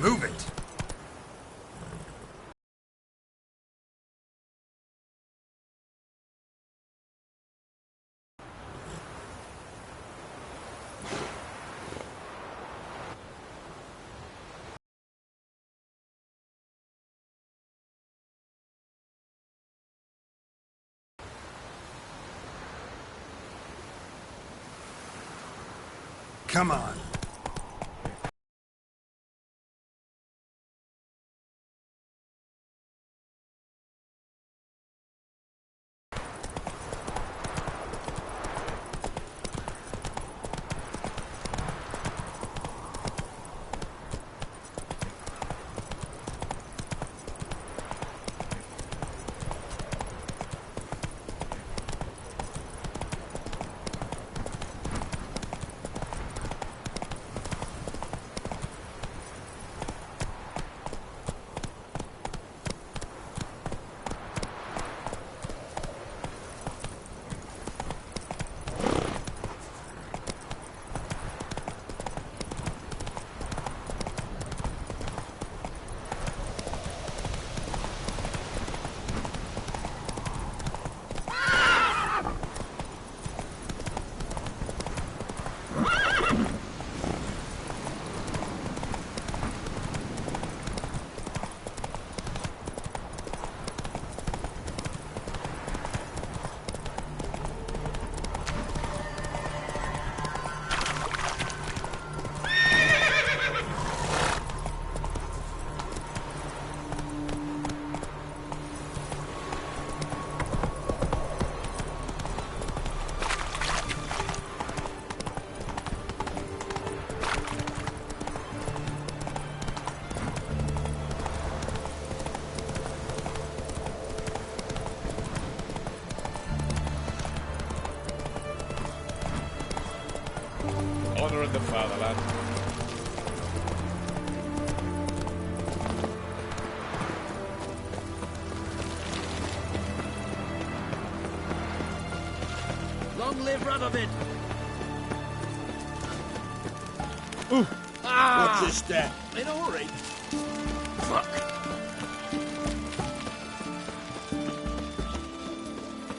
Move it! Come on. Honouring the fatherland. Long live Radovid! Ooh! Ah! What's this step? In a hurry. Fuck.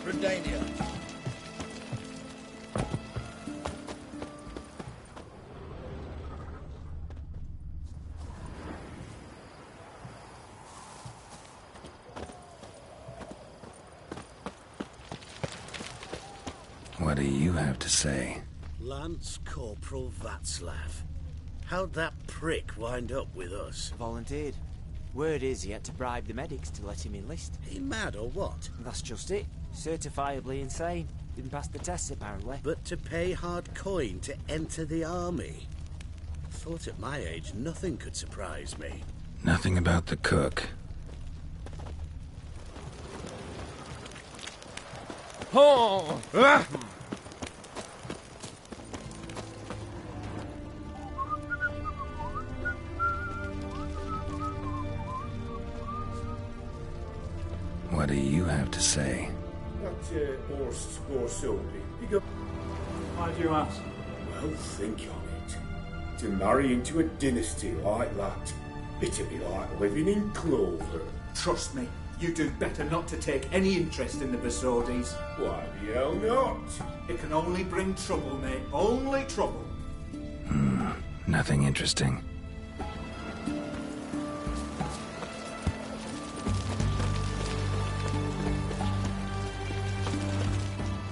Redania. What do you have to say? Lance Corporal Václav. How'd that prick wind up with us? Volunteered. Word is he had to bribe the medics to let him enlist. He mad or what? That's just it. Certifiably insane. Didn't pass the tests, apparently. But to pay hard coin to enter the army? Thought at my age nothing could surprise me. Nothing about the cook. Oh! Ah! What do you have to say? That horse scores so big. Why do you ask? Well, think on it. To marry into a dynasty like that, it'd be like living in clover. Trust me, you do better not to take any interest in the Besodis. Why the hell not? It can only bring trouble, mate. Only trouble. Nothing interesting.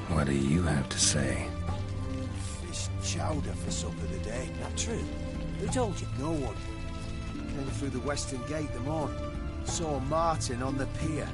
What do you have to say? Fish chowder for supper today. That true? Who told you? No one. Came through the western gate the morning. Saw Martin on the pier.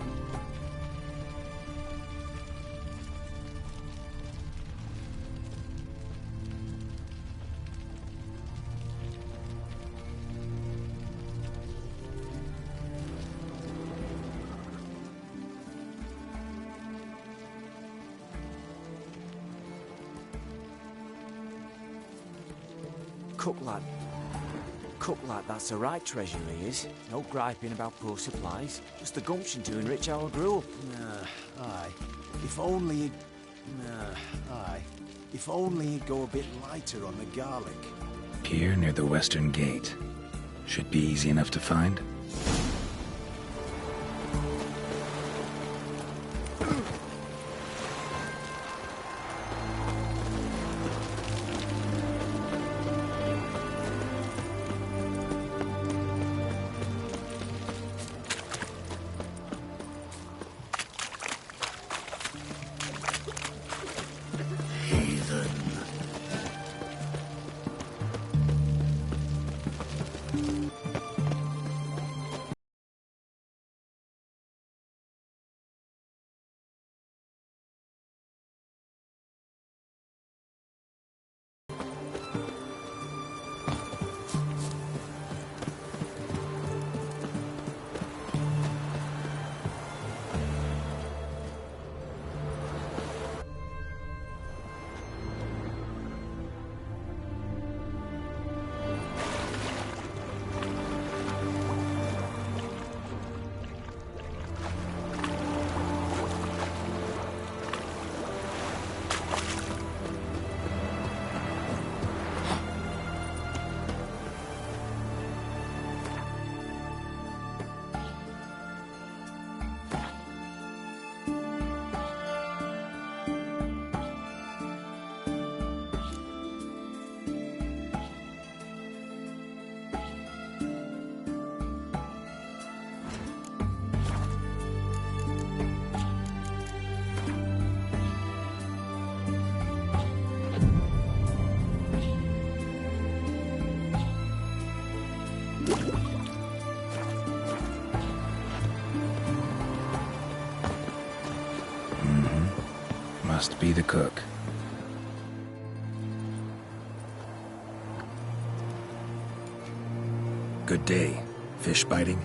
Cook lad, that's the right treasure he is. No griping about poor supplies. Just the gumption to enrich our gruel. Aye. If only he'd... aye. If only he'd go a bit lighter on the garlic. Pier near the western gate. Should be easy enough to find. Must be the cook. Good day. Fish biting?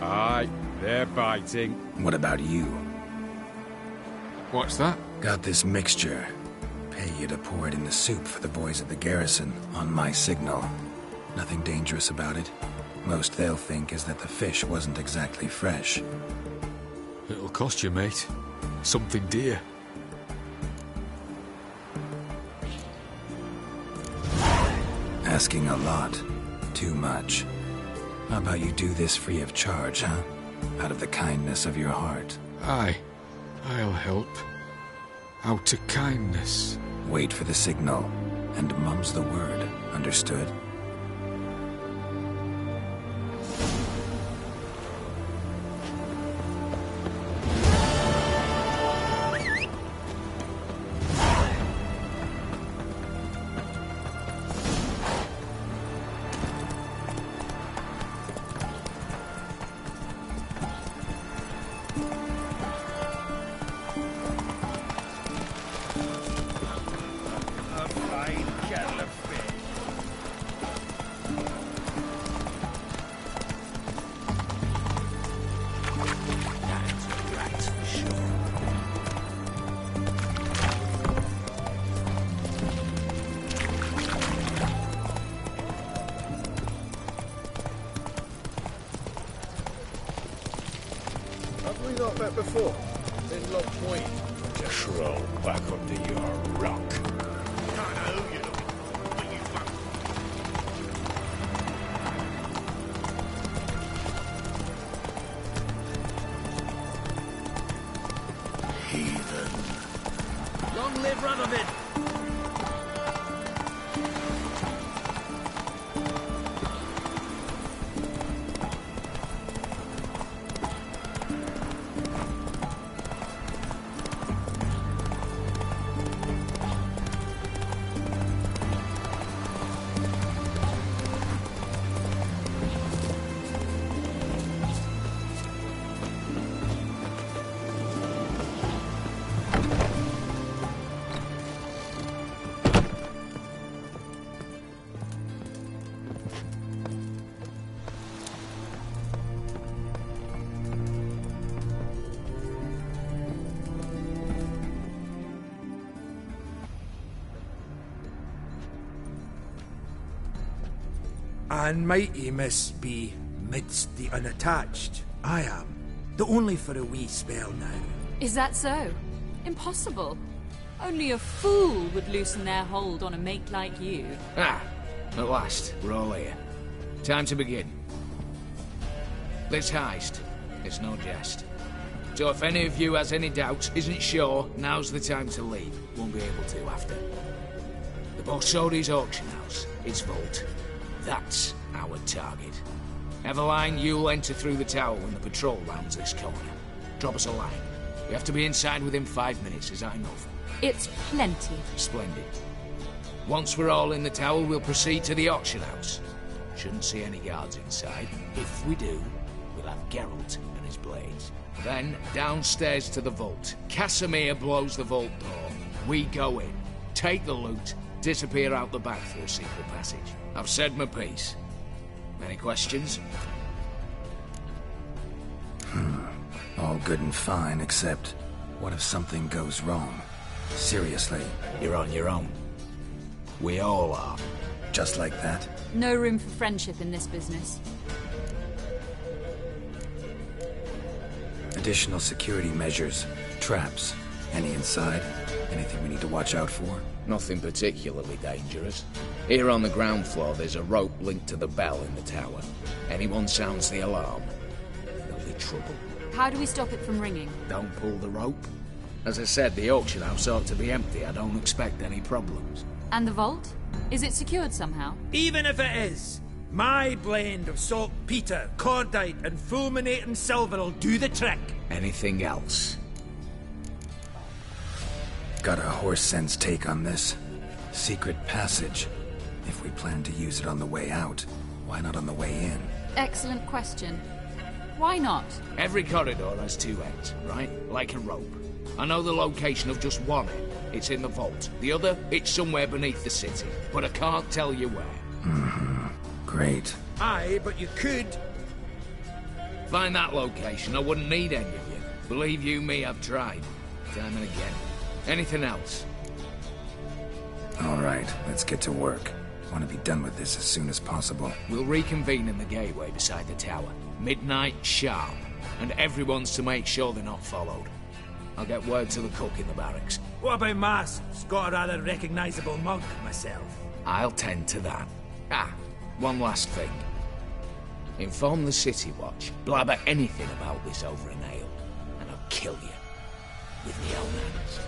Aye, they're biting. What about you? What's that? Got this mixture. Pay you to pour it in the soup for the boys at the garrison, on my signal. Nothing dangerous about it. Most they'll think is that the fish wasn't exactly fresh. It'll cost you, mate. Something dear. Asking a lot. Too much. How about you do this free of charge, huh? Out of the kindness of your heart. Aye, I'll help. Out of kindness. Wait for the signal, and mum's the word. Understood? Have we not met before? In Loch Point? Crawl back under your rock. Can't know, you know. But you fuck. Heathen. Long live Radovid! And mighty must be midst the unattached. I am, though only for a wee spell now. Is that so? Impossible. Only a fool would loosen their hold on a mate like you. Ah, at last, we're all here. Time to begin. This heist, it's no jest. So if any of you has any doubts, isn't sure, now's the time to leave. Won't be able to after. The Borsodi's auction house, its vault. That's our target. Eveline, you'll enter through the tower when the patrol rounds this corner. Drop us a line. We have to be inside within 5 minutes, is that enough? It's plenty. Splendid. Once we're all in the tower, we'll proceed to the auction house. Shouldn't see any guards inside. If we do, we'll have Geralt and his blades. Then, downstairs to the vault. Casimir blows the vault door. We go in, take the loot, disappear out the back through a secret passage. I've said my piece. Any questions? All good and fine, except what if something goes wrong? Seriously. You're on your own. We all are. Just like that? No room for friendship in this business. Additional security measures, traps. Any inside? Anything we need to watch out for? Nothing particularly dangerous. Here on the ground floor, there's a rope linked to the bell in the tower. Anyone sounds the alarm, there'll be trouble. How do we stop it from ringing? Don't pull the rope. As I said, the auction house ought to be empty. I don't expect any problems. And the vault? Is it secured somehow? Even if it is, my blend of saltpeter, cordite, and fulminating silver will do the trick. Anything else? Got a horse sense take on this. Secret passage. If we plan to use it on the way out, why not on the way in? Excellent question. Why not? Every corridor has two ends, right? Like a rope. I know the location of just one end. It's in the vault. The other, it's somewhere beneath the city. But I can't tell you where. Great. Aye, but you could. Find that location, I wouldn't need any of you. Believe you me, I've tried. Time and again. Anything else? All right, let's get to work. Want to be done with this as soon as possible. We'll reconvene in the gateway beside the tower. Midnight sharp. And everyone's to make sure they're not followed. I'll get word to the cook in the barracks. What about masks? Got a rather recognisable mug myself. I'll tend to that. Ah, one last thing. Inform the City Watch. Blabber anything about this over an ale, and I'll kill you. With my own hands.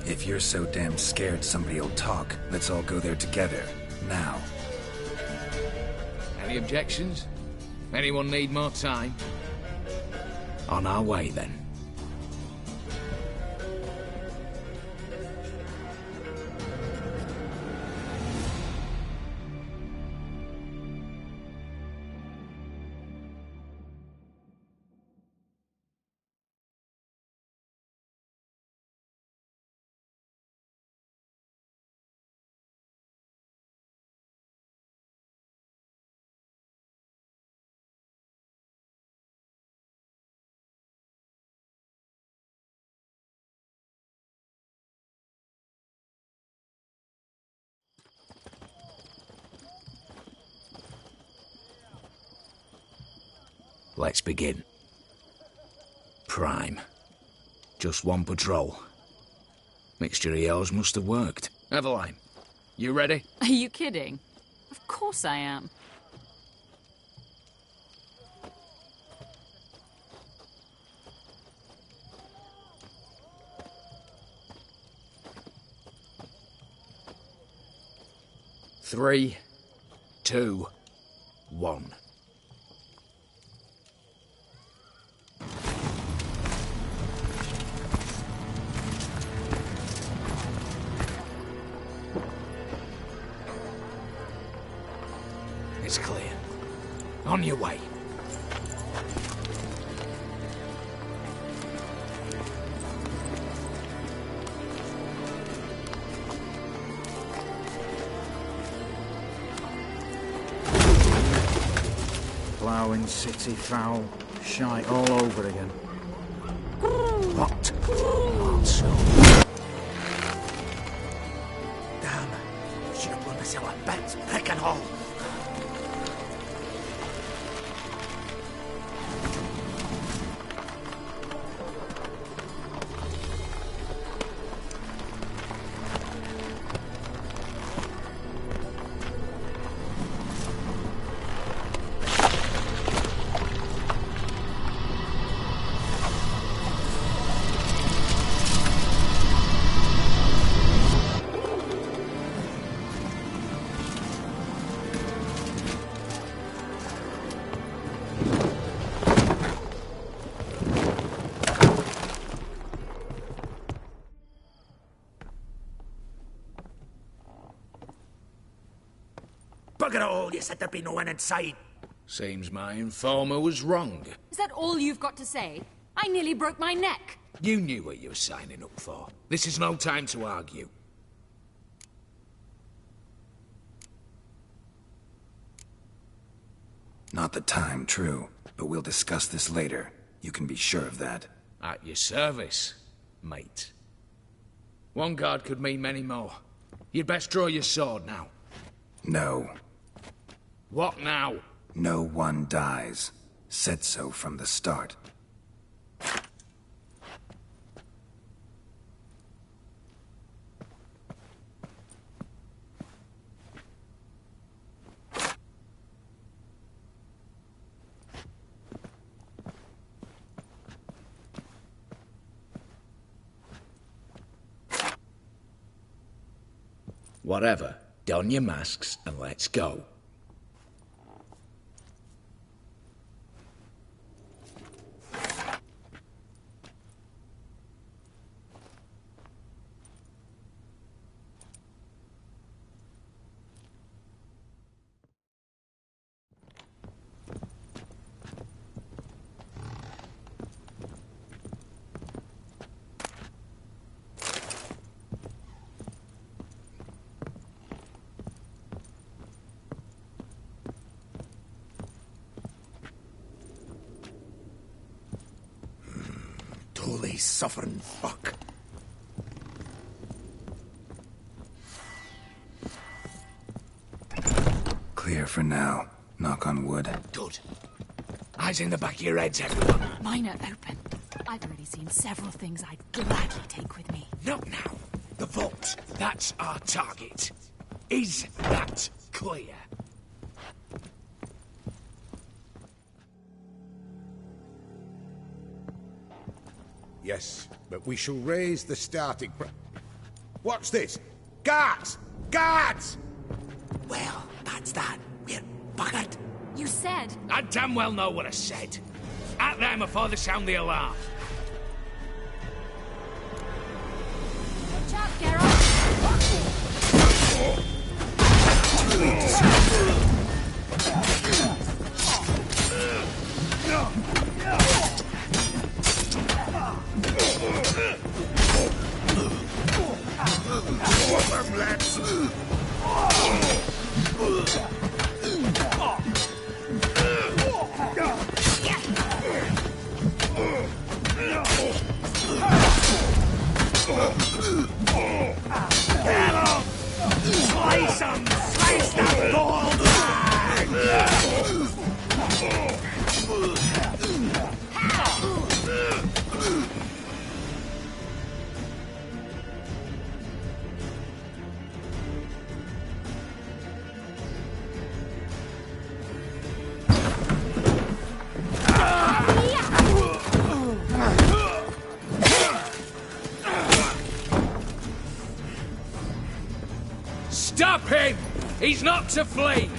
If you're so damn scared somebody'll talk, let's all go there together. Now. Any objections? Anyone need more time? On our way, then. Let's begin. Prime. Just one patrol. Mixture of yours must have worked. Eveline, you ready? Are you kidding? Of course I am. Three, two, one. It's clear. On your way. Ploughing city foul. Shite all over again. What? Also. Damn. Should have blown myself a bit. Heck and all. at it all, you said there'd be no one inside. Seems my informer was wrong. Is that all you've got to say? I nearly broke my neck. You knew what you were signing up for. This is no time to argue. Not the time, true. But we'll discuss this later. You can be sure of that. At your service, mate. One guard could mean many more. You'd best draw your sword now. No. What now? No one dies. Said so from the start. Whatever. Don your masks and let's go. Holy suffering fuck. Clear for now. Knock on wood. Good. Eyes in the back of your heads, everyone. Mine are open. I've already seen several things I'd gladly take with me. Not now. The vault. That's our target. Is that clear? Yes, but we shall raise the starting What's this? Guards! Guards! Well, that's that. We're buggered. You said... I damn well know what I said. At them before they sound the alarm. Watch out, Geralt! Slice 'em! Slice that gold Stop him! He's not to flee!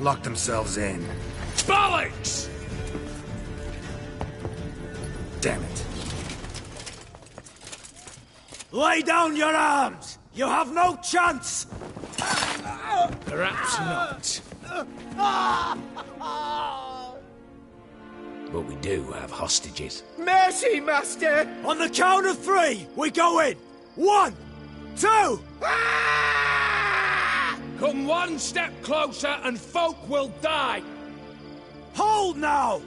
Lock themselves in. Bollocks! Damn it. Lay down your arms! You have no chance! Perhaps not. But we do have hostages. Mercy, Master! On the count of 3, we go in! 1, 2... Come one step closer and folk will die! Hold now!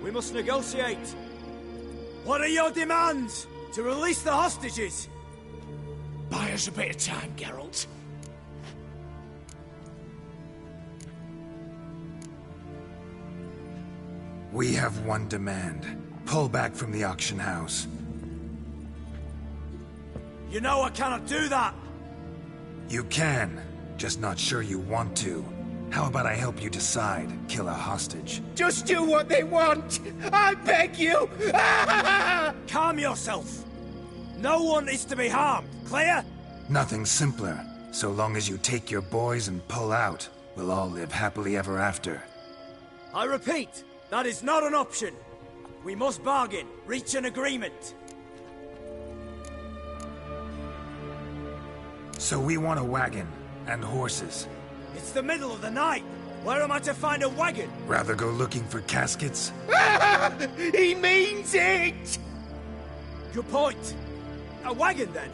We must negotiate. What are your demands? To release the hostages? Buy us a bit of time, Geralt. We have one demand. Pull back from the auction house. You know I cannot do that! You can. Just not sure you want to. How about I help you decide? Kill a hostage. Just do what they want! I beg you! Calm yourself! No one is to be harmed, clear? Nothing simpler. So long as you take your boys and pull out, we'll all live happily ever after. I repeat, that is not an option. We must bargain, reach an agreement. So we want a wagon, and horses. It's the middle of the night. Where am I to find a wagon? Rather go looking for caskets? He means it! Good point. A wagon, then?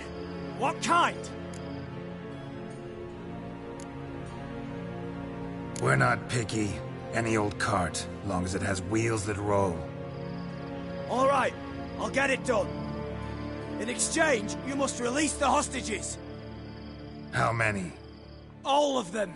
What kind? We're not picky. Any old cart, long as it has wheels that roll. All right, I'll get it done. In exchange, you must release the hostages. How many? All of them.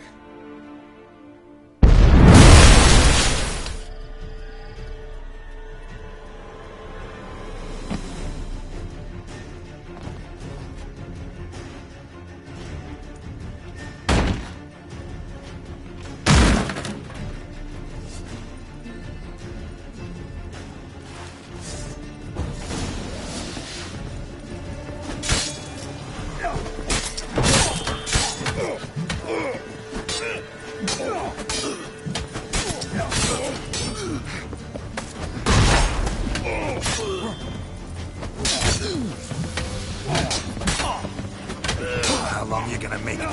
How long you gonna make it?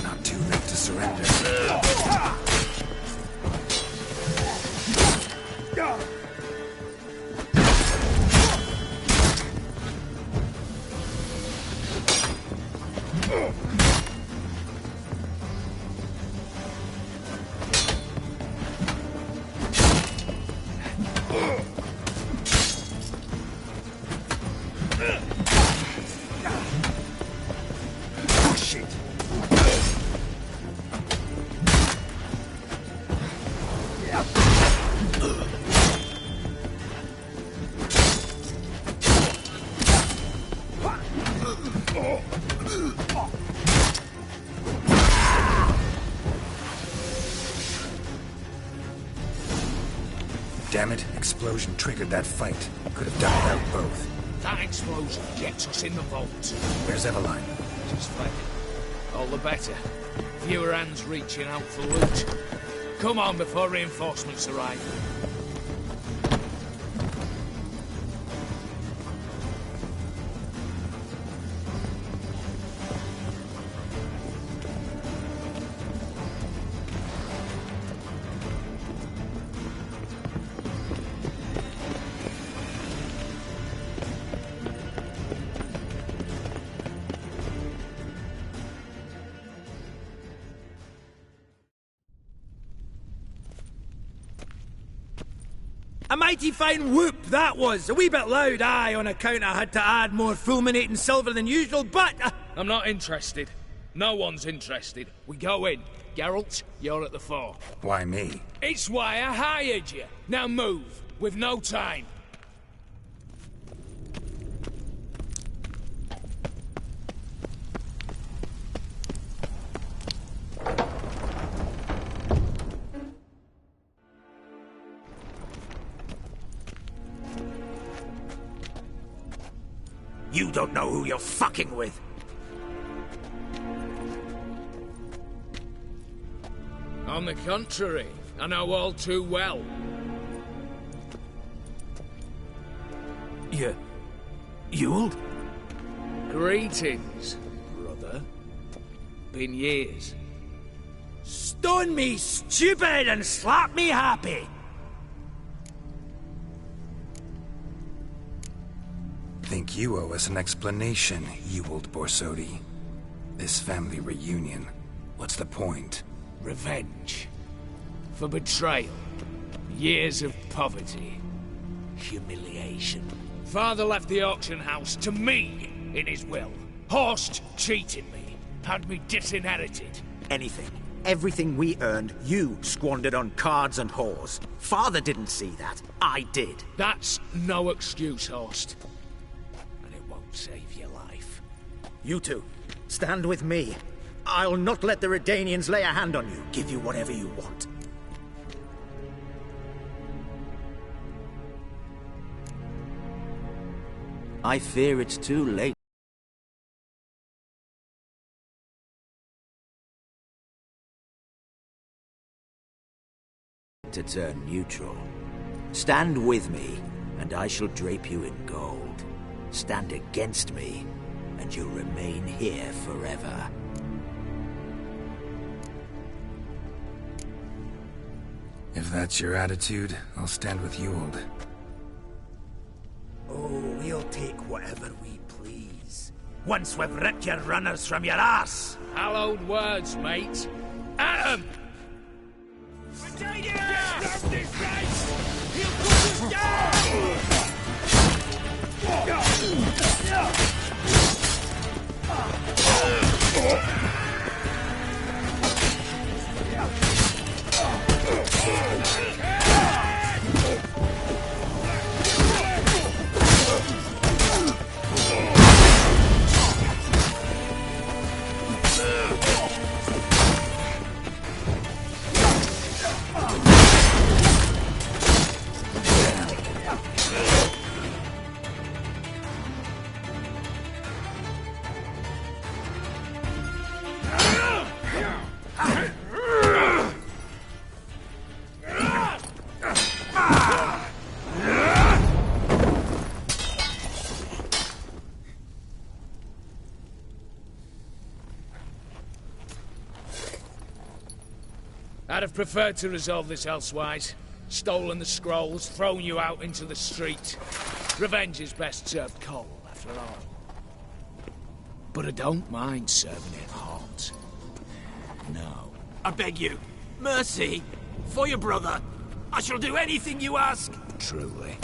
Not too late to surrender. Shit. Damn it, explosion triggered that fight. Could have done without both. That explosion gets us in the vault. Where's Eveline? She's fled. All the better. Fewer hands reaching out for loot. Come on before reinforcements arrive. A mighty fine whoop that was. A wee bit loud, aye, on account I had to add more fulminating silver than usual, but... I'm not interested. No one's interested. We go in. Geralt, you're at the fore. Why me? It's why I hired you. Now move. We've no time. You don't know who you're fucking with. On the contrary, I know all too well. You'll? Greetings, brother. Been years. Stone me stupid and slap me happy. think you owe us an explanation, Ewald Borsodi. This family reunion, what's the point? Revenge. For betrayal. Years of poverty. Humiliation. Father left the auction house to me in his will. Horst cheated me. Had me disinherited. Anything. Everything we earned, you squandered on cards and whores. Father didn't see that. I did. That's no excuse, Horst. And it won't save your life. You two, stand with me. I'll not let the Redanians lay a hand on you. Give you whatever you want. I fear it's too late. To turn neutral. Stand with me, and I shall drape you in gold. Stand against me, and you'll remain here forever. If that's your attitude, I'll stand with Ewald. Oh, we'll take whatever we please. Once we've ripped your runners from your ass! Hallowed words, mate. At 'em! I'd have preferred to resolve this elsewise. Stolen the scrolls, thrown you out into the street. Revenge is best served cold, after all. But I don't mind serving it hot. No. I beg you, mercy, for your brother. I shall do anything you ask. Truly.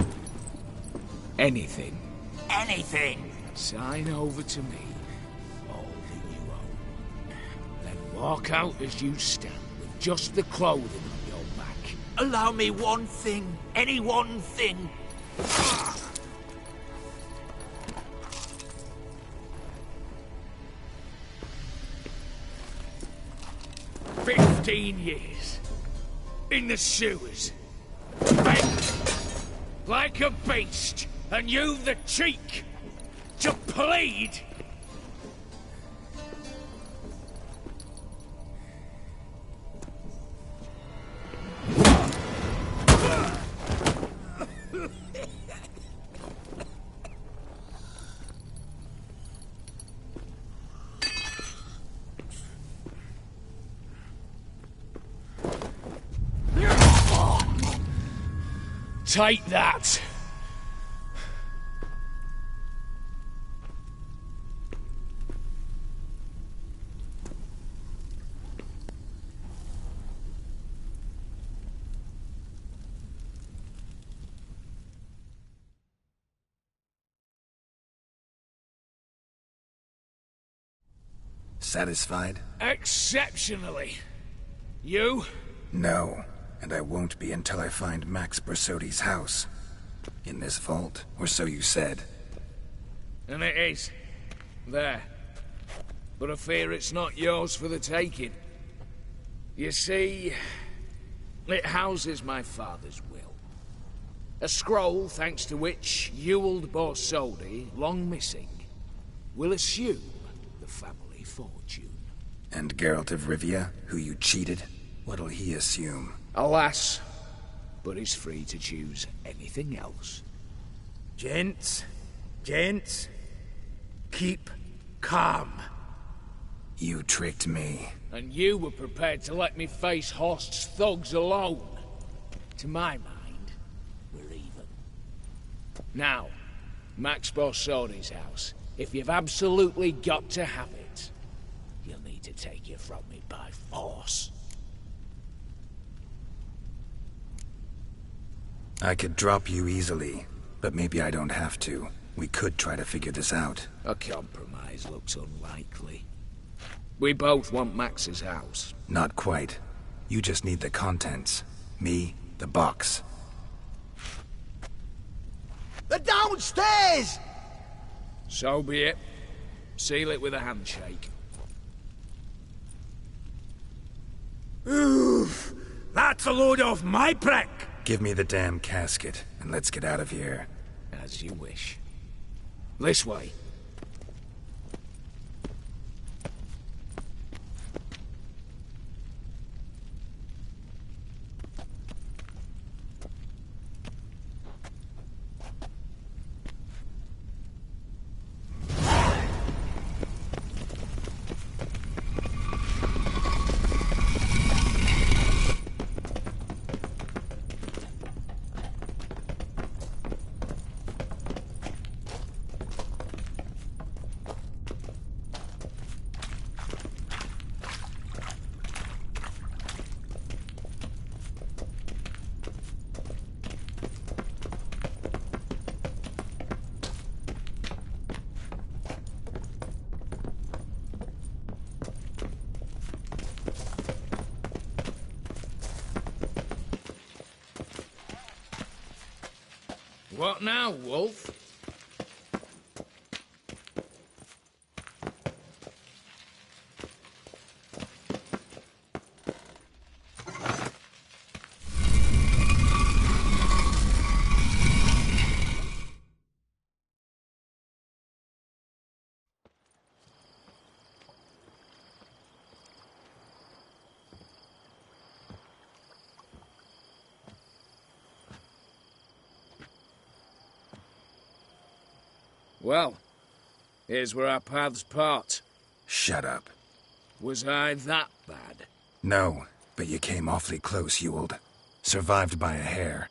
Anything. Anything. Sign over to me all that you own. Then walk out as you stand. Just the clothing on your back. Allow me one thing. Any one thing. 15 years. In the sewers. Begging. Like a beast. And you've the cheek to plead. Take that! Satisfied? Exceptionally. You? No. And I won't be until I find Max Borsodi's house. In this vault, or so you said. And it is. There. But I fear it's not yours for the taking. You see, it houses my father's will. A scroll thanks to which Ewald Borsodi, long missing, will assume the family fortune. And Geralt of Rivia, who you cheated, what'll he assume? Alas, but he's free to choose anything else. Gents, keep calm. You tricked me. And you were prepared to let me face Horst's thugs alone. To my mind, we're even. Now, Max Borsodi's house. If you've absolutely got to have it, you'll need to take it from me by force. I could drop you easily, but maybe I don't have to. We could try to figure this out. A compromise looks unlikely. We both want Max's house. Not quite. You just need the contents. Me, the box. They're downstairs! So be it. Seal it with a handshake. Oof! That's a load off my prick! Give me the damn casket, and let's get out of here. As you wish. This way. What now, Wolf? Well, here's where our paths part. Shut up. Was I that bad? No, but you came awfully close, Ewald. Survived by a hair.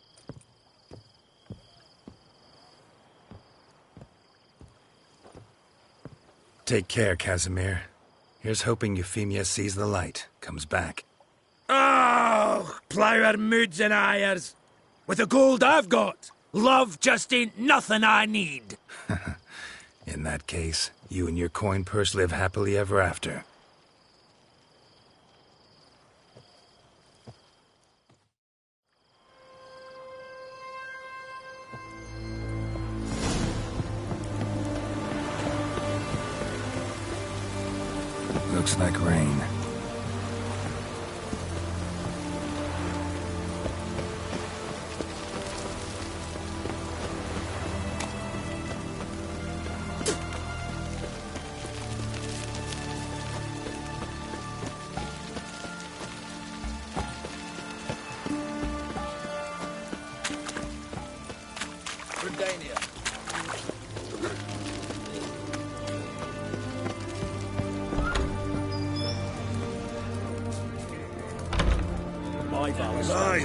Take care, Casimir. Here's hoping Euphemia sees the light, comes back. Oh, plough moods and ires. With the gold I've got, love just ain't nothing I need. In that case, you and your coin purse live happily ever after. Looks like rain.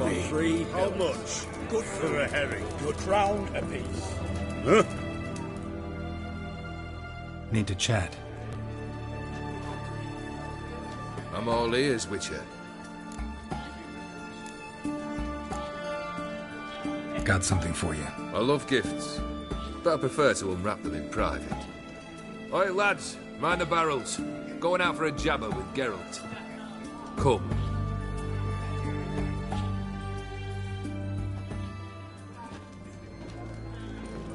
Blimey. How much? Good for a herring. £1 apiece. Huh? Need to chat. I'm all ears, Witcher. Got something for you. I love gifts, but I prefer to unwrap them in private. Oi, lads, mind the barrels. Going out for a jabber with Geralt. Come.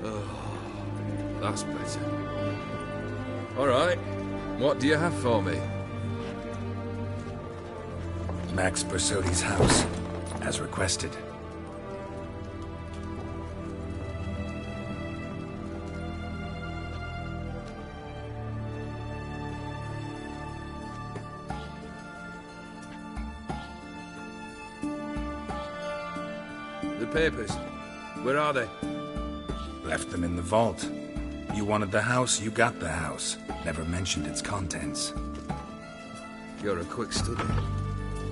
Oh, that's better. All right, what do you have for me? Max Borsodi's house, as requested. The papers, where are they? Left them in the vault. You wanted the house, you got the house. Never mentioned its contents. You're a quick study.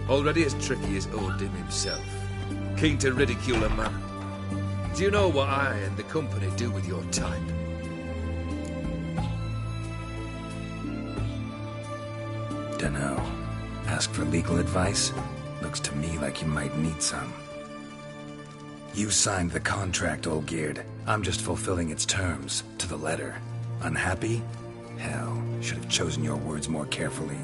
Already as tricky as Odin himself. Keen to ridicule a man. Do you know what I and the company do with your type? Dunno. Ask for legal advice? Looks to me like you might need some. You signed the contract, Olgierd. I'm just fulfilling its terms, to the letter. Unhappy? Hell, should have chosen your words more carefully.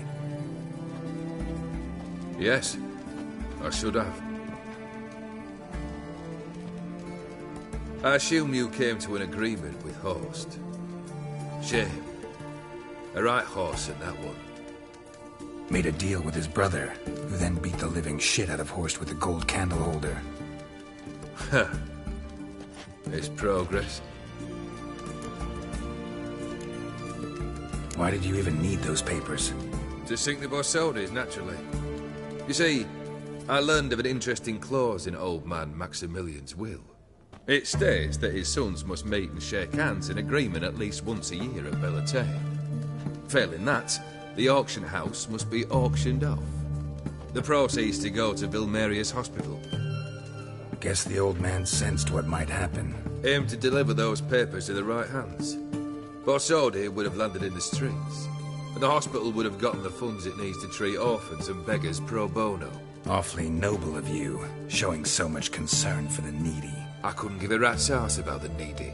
Yes, I should have. I assume you came to an agreement with Horst. Shame. A right horse in that one. Made a deal with his brother, who then beat the living shit out of Horst with a gold candle holder. Huh. It's progress. Why did you even need those papers? To sink the Borsodis, naturally. You see, I learned of an interesting clause in old man Maximilian's will. It states that his sons must meet and shake hands in agreement at least once a year at Bellatane. Failing that, the auction house must be auctioned off. The proceeds to go to Vilmeria's hospital. Guess the old man sensed what might happen. Aimed to deliver those papers to the right hands. Borsodi would have landed in the streets, and the hospital would have gotten the funds it needs to treat orphans and beggars pro bono. Awfully noble of you, showing so much concern for the needy. I couldn't give a rat's ass about the needy.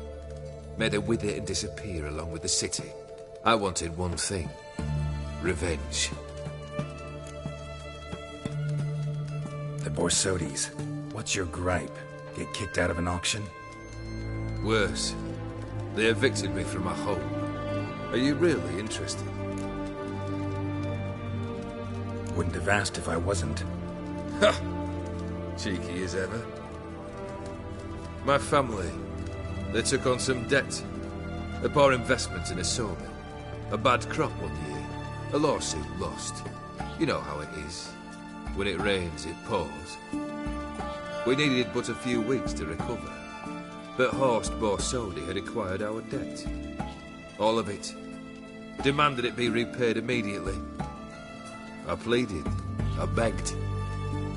Made her with it and disappear along with the city. I wanted one thing. Revenge. The Borsodis. What's your gripe? Get kicked out of an auction? Worse. They evicted me from my home. Are you really interested? Wouldn't have asked if I wasn't. Ha! Cheeky as ever. My family, they took on some debt. A poor investment in a sawmill. A bad crop one year. A lawsuit lost. You know how it is. When it rains, it pours. We needed but a few weeks to recover. But Horst Borsodi had acquired our debt. All of it. Demanded it be repaid immediately. I pleaded. I begged.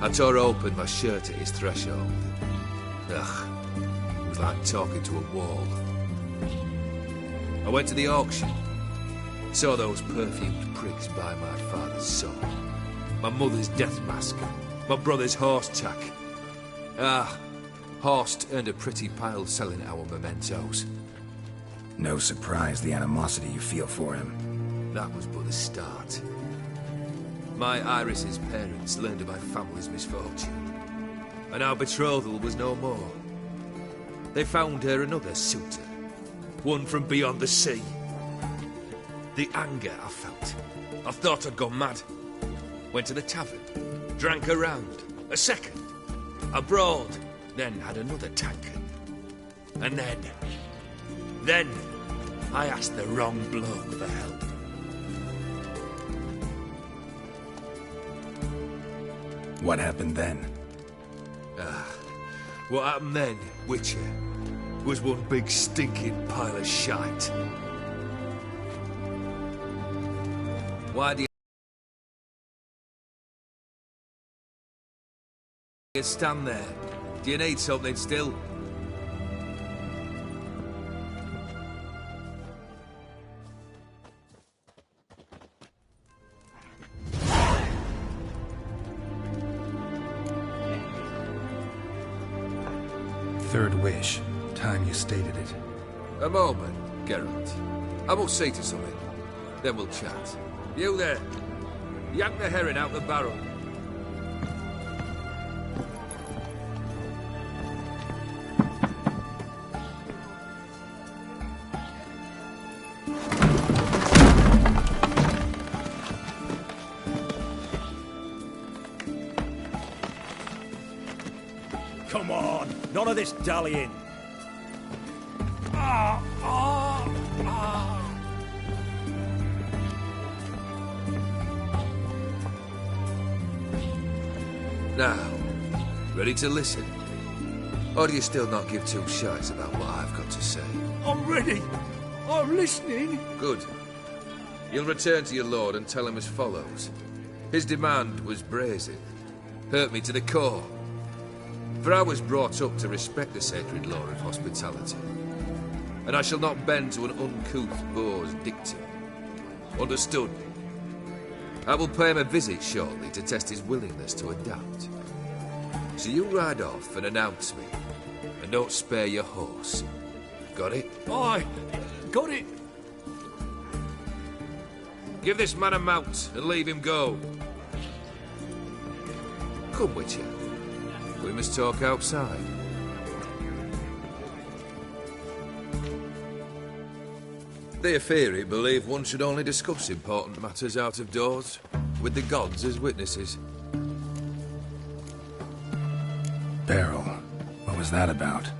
I tore open my shirt at his threshold. Ugh. It was like talking to a wall. I went to the auction. Saw those perfumed pricks buy my father's soul. My mother's death mask. My brother's horse tack. Horst earned a pretty pile selling our mementos. No surprise the animosity you feel for him. That was but the start. My Iris's parents learned of my family's misfortune, and our betrothal was no more. They found her another suitor, one from beyond the sea. The anger I felt, I thought I'd gone mad. Went to the tavern, drank a round, a second, abroad, then had another tankard. And then, I asked the wrong bloke for help. What happened then? What happened then, Witcher, was one big stinking pile of shite. Why do you stand there? Do you need something still? Third wish. Time you stated it. A moment, Geralt. I must see to something. Then we'll chat. You there. Yank the herring out the barrel. Come on, none of this dallying. Now, ready to listen? Or do you still not give two shites about what I've got to say? I'm ready. I'm listening. Good. You'll return to your lord and tell him as follows. His demand was brazen. Hurt me to the core. For I was brought up to respect the sacred law of hospitality. And I shall not bend to an uncouth boor's dictum. Understood? I will pay him a visit shortly to test his willingness to adapt. So you ride off and announce me, and don't spare your horse. Got it? Aye, got it. Give this man a mount and leave him go. Come, Witcher. We must talk outside. The Aetheri believe one should only discuss important matters out of doors, with the gods as witnesses. Beryl, what was that about?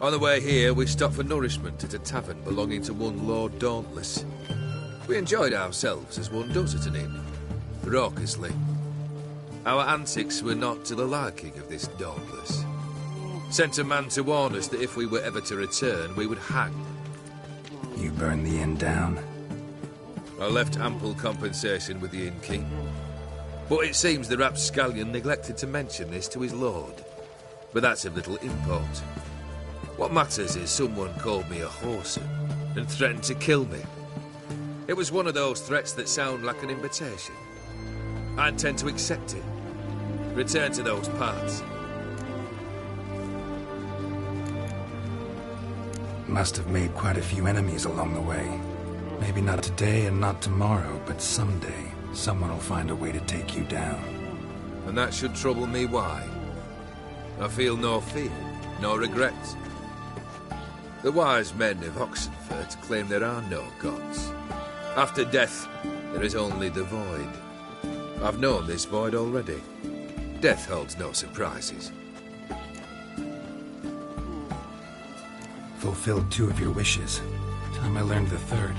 On the way here, we stopped for nourishment at a tavern belonging to one Lord Dauntless. We enjoyed ourselves as one does at an inn, raucously. Our antics were not to the liking of this Dauntless. Sent a man to warn us that if we were ever to return, we would hang. You burned the inn down? I left ample compensation with the innkeep. But it seems the rapscallion neglected to mention this to his lord. But that's of little import. What matters is someone called me a whoreson and threatened to kill me. It was one of those threats that sound like an invitation. I intend to accept it. Return to those parts. Must have made quite a few enemies along the way. Maybe not today and not tomorrow, but someday, someone will find a way to take you down. And that should trouble me why? I feel no fear, no regret. The wise men of Oxenfurt claim there are no gods. After death, there is only the void. I've known this void already. Death holds no surprises. Fulfilled 2 of your wishes. Time I learned the 3rd.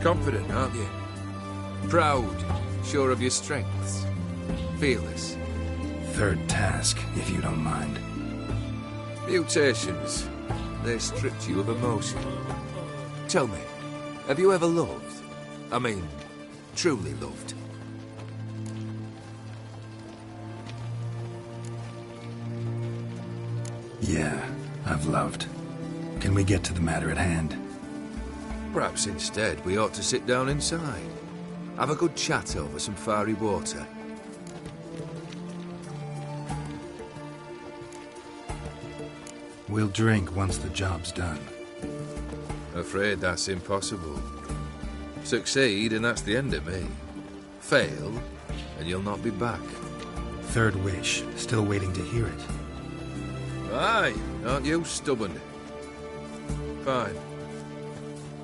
Confident, aren't you? Proud, sure of your strengths. Fearless. 3rd task, if you don't mind. Mutations. They stripped you of emotion. Tell me, have you ever loved? I mean, truly loved? Yeah, I've loved. Can we get to the matter at hand? Perhaps instead we ought to sit down inside. Have a good chat over some fiery water. We'll drink once the job's done. Afraid that's impossible. Succeed and that's the end of me. Fail and you'll not be back. 3rd wish, still waiting to hear it. Aye, aren't you stubborn? Fine.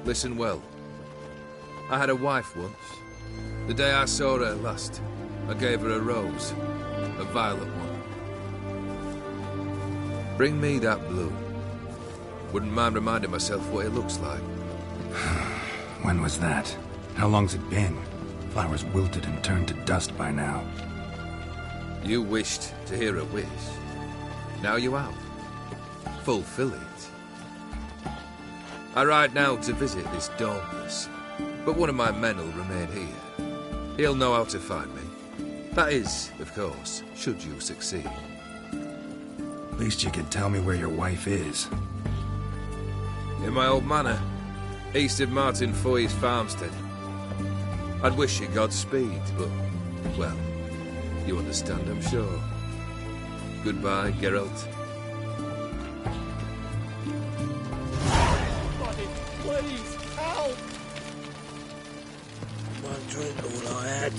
Listen well. I had a wife once. The day I saw her last, I gave her a rose. A violet one. Bring me that blue. Wouldn't mind reminding myself what it looks like. When was that? How long's it been? Flowers wilted and turned to dust by now. You wished to hear a wish. Now you have. Fulfill it. I ride now to visit this Dauntless, but one of my men will remain here. He'll know how to find me. That is, of course, should you succeed. At least you could tell me where your wife is. In my old manor, east of Martin Foy's farmstead. I'd wish you Godspeed, but, well, you understand, I'm sure. Goodbye, Geralt. Please, help! One drink all I had.